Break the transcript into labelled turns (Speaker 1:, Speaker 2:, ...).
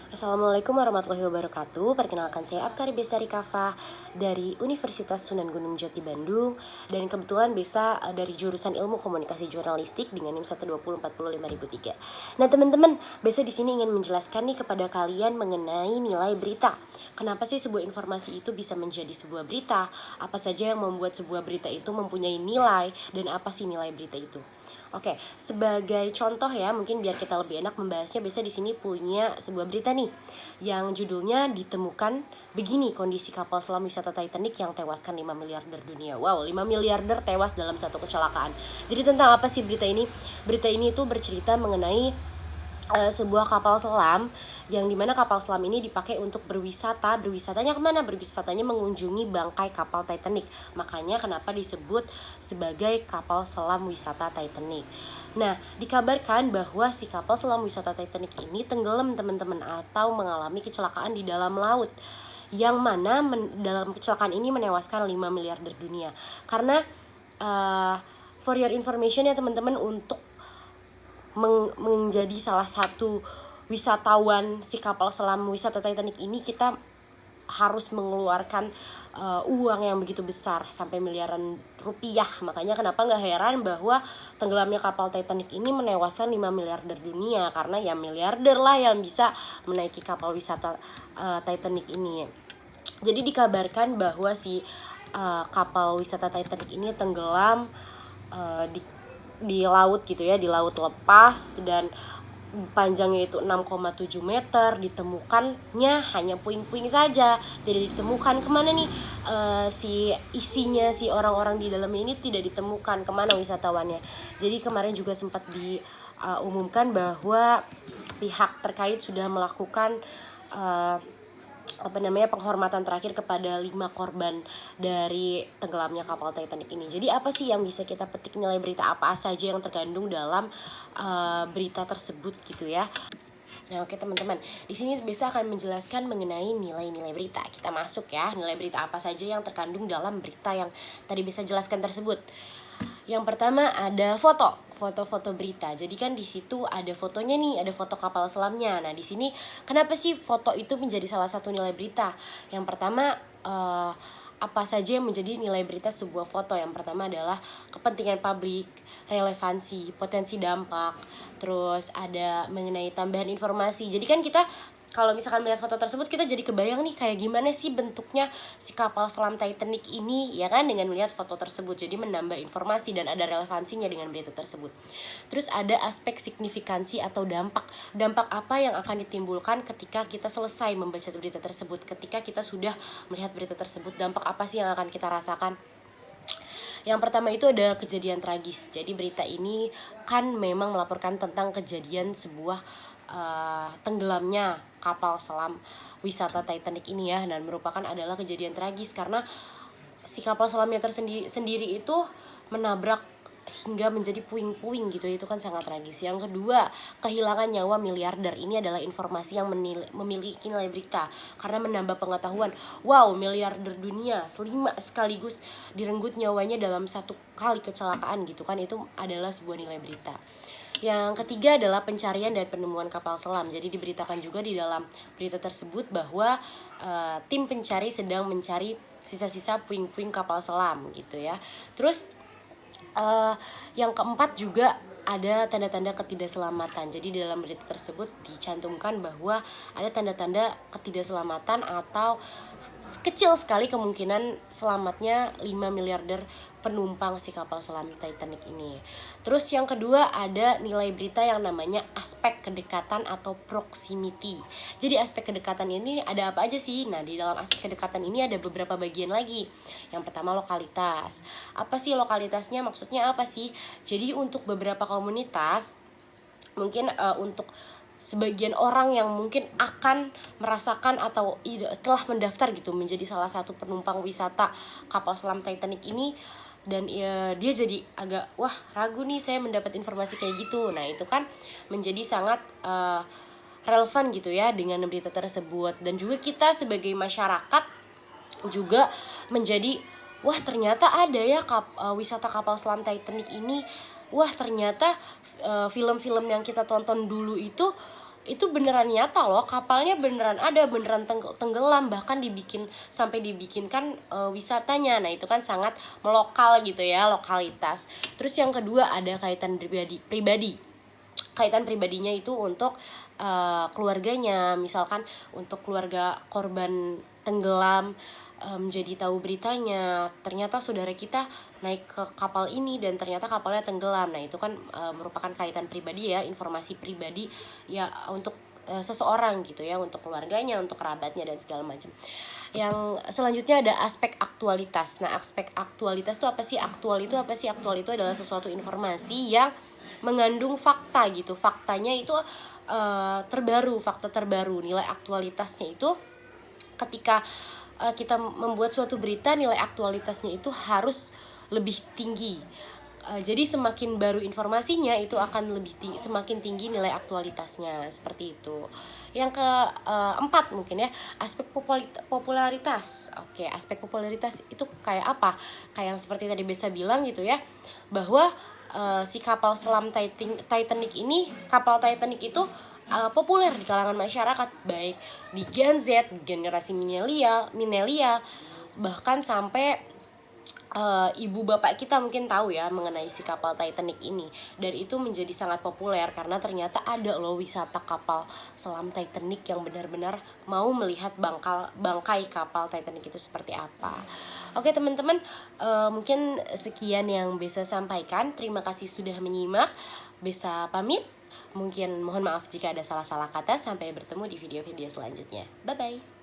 Speaker 1: Assalamualaikum warahmatullahi wabarakatuh. Perkenalkan, saya Apkari Besari Kafa dari Universitas Sunan Gunung Jati Bandung. Dan kebetulan Besa dari jurusan Ilmu Komunikasi Jurnalistik dengan NIM 120405003. Nah teman-teman, Besa di sini ingin menjelaskan nih kepada kalian mengenai nilai berita. Kenapa sih sebuah informasi itu bisa menjadi sebuah berita? Apa saja yang membuat sebuah berita itu mempunyai nilai, dan apa sih nilai berita itu? Oke, sebagai contoh ya, mungkin biar kita lebih enak membahasnya, biasa di sini punya sebuah berita nih yang judulnya ditemukan begini kondisi kapal selam wisata Titanic yang tewaskan 5 miliarder dunia. Wow, 5 miliarder tewas dalam satu kecelakaan. Jadi tentang apa sih berita ini? Berita ini tuh bercerita mengenai sebuah kapal selam yang dimana kapal selam ini dipakai untuk berwisata. Berwisatanya kemana? Berwisatanya mengunjungi bangkai kapal Titanic. Makanya kenapa disebut sebagai kapal selam wisata Titanic. Nah, dikabarkan bahwa si kapal selam wisata Titanic ini tenggelam teman-teman, atau mengalami kecelakaan di dalam laut, yang mana dalam kecelakaan ini menewaskan 5 miliarder dunia. Karena for your information ya teman-teman, untuk menjadi salah satu wisatawan si kapal selam wisata Titanic ini, kita harus mengeluarkan uang yang begitu besar, sampai miliaran rupiah. Makanya kenapa nggak heran bahwa tenggelamnya kapal Titanic ini menewaskan 5 miliarder dunia, karena ya miliarder lah yang bisa menaiki kapal wisata Titanic ini. Jadi dikabarkan bahwa si kapal wisata Titanic ini tenggelam di laut gitu ya, di laut lepas, dan panjangnya itu 6,7 meter. Ditemukannya hanya puing-puing saja, tidak ditemukan kemana nih si isinya, si orang-orang di dalamnya ini tidak ditemukan, kemana wisatawannya. Jadi kemarin juga sempat diumumkan bahwa pihak terkait sudah melakukan penghormatan terakhir kepada 5 korban dari tenggelamnya kapal Titanic ini. Jadi apa sih yang bisa kita petik, nilai berita apa saja yang terkandung dalam berita tersebut gitu ya. Nah oke teman-teman, di sini Besa akan menjelaskan mengenai nilai-nilai berita. Kita masuk ya, nilai berita apa saja yang terkandung dalam berita yang tadi Besa jelaskan tersebut. Yang pertama ada foto-foto berita. Jadi kan di situ ada fotonya nih, ada foto kapal selamnya. Nah di sini kenapa sih foto itu menjadi salah satu nilai berita? Yang pertama apa saja yang menjadi nilai berita sebuah foto? Yang pertama adalah kepentingan publik, relevansi, potensi dampak, terus ada mengenai tambahan informasi. Jadi kan kita kalau misalkan melihat foto tersebut, kita jadi kebayang nih kayak gimana sih bentuknya si kapal selam Titanic ini, ya kan, dengan melihat foto tersebut. Jadi menambah informasi dan ada relevansinya dengan berita tersebut. Terus ada aspek signifikansi atau dampak. Dampak apa yang akan ditimbulkan ketika kita selesai membaca berita tersebut, ketika kita sudah melihat berita tersebut, dampak apa sih yang akan kita rasakan? Yang pertama itu ada kejadian tragis. Jadi berita ini kan memang melaporkan tentang kejadian sebuah tenggelamnya kapal selam wisata Titanic ini ya, dan merupakan adalah kejadian tragis karena si kapal selamnya sendiri itu menabrak hingga menjadi puing-puing gitu. Itu kan sangat tragis. Yang kedua, kehilangan nyawa miliarder. Ini adalah informasi yang memiliki nilai berita karena menambah pengetahuan. Wow, miliarder dunia 5 sekaligus direnggut nyawanya dalam satu kali kecelakaan gitu kan. Itu adalah sebuah nilai berita. Yang ketiga adalah pencarian dan penemuan kapal selam. Jadi diberitakan juga di dalam berita tersebut bahwa tim pencari sedang mencari sisa-sisa puing-puing kapal selam gitu ya. Terus yang keempat juga ada tanda-tanda ketidakselamatan. Jadi di dalam berita tersebut dicantumkan bahwa ada tanda-tanda ketidakselamatan atau kecil sekali kemungkinan selamatnya 5 miliarder penumpang si kapal selam Titanic ini. Terus yang kedua ada nilai berita yang namanya aspek kedekatan atau proximity. Jadi aspek kedekatan ini ada apa aja sih? Nah di dalam aspek kedekatan ini ada beberapa bagian lagi. Yang pertama lokalitas. Apa sih lokalitasnya? Maksudnya apa sih? Jadi untuk beberapa komunitas, mungkin untuk sebagian orang yang mungkin akan merasakan atau telah mendaftar gitu menjadi salah satu penumpang wisata kapal selam Titanic ini, dan dia jadi agak ragu nih, saya mendapat informasi kayak gitu. Nah itu kan menjadi sangat relevan gitu ya dengan berita tersebut. Dan juga kita sebagai masyarakat juga menjadi ternyata ada ya wisata kapal selam Titanic ini. Ternyata film-film yang kita tonton dulu itu itu beneran nyata loh, kapalnya beneran ada, beneran tenggelam, bahkan sampai dibikinkan wisatanya. Nah itu kan sangat melokal gitu ya, lokalitas. Terus yang kedua ada kaitan pribadi. Kaitan pribadinya itu untuk keluarganya, misalkan untuk keluarga korban tenggelam, jadi tahu beritanya, ternyata saudara kita naik ke kapal ini dan ternyata kapalnya tenggelam. Nah itu kan merupakan kaitan pribadi ya, informasi pribadi ya untuk seseorang gitu ya, untuk keluarganya, untuk kerabatnya dan segala macam. Yang selanjutnya ada aspek aktualitas. Nah aspek aktualitas itu apa sih? Aktual itu apa sih? Aktual itu adalah sesuatu informasi yang mengandung fakta gitu. Faktanya itu terbaru, fakta terbaru. Nilai aktualitasnya itu ketika kita membuat suatu berita, nilai aktualitasnya itu harus lebih tinggi. Jadi semakin baru informasinya itu akan semakin tinggi nilai aktualitasnya, seperti itu. Yang keempat mungkin ya, aspek popularitas. Oke, aspek popularitas itu kayak apa? Kayak yang seperti tadi Besa bilang gitu ya, bahwa si kapal selam Titanic ini, kapal Titanic itu populer di kalangan masyarakat, baik di Gen Z, generasi milenial, bahkan sampai ibu bapak kita mungkin tahu ya mengenai si kapal Titanic ini. Dan itu menjadi sangat populer karena ternyata ada loh wisata kapal selam Titanic yang benar-benar mau melihat bangkai kapal Titanic itu seperti apa. Oke teman-teman, mungkin sekian yang Besa sampaikan. Terima kasih sudah menyimak. Besa pamit. Mungkin mohon maaf jika ada salah-salah kata. Sampai bertemu di video-video selanjutnya. Bye-bye.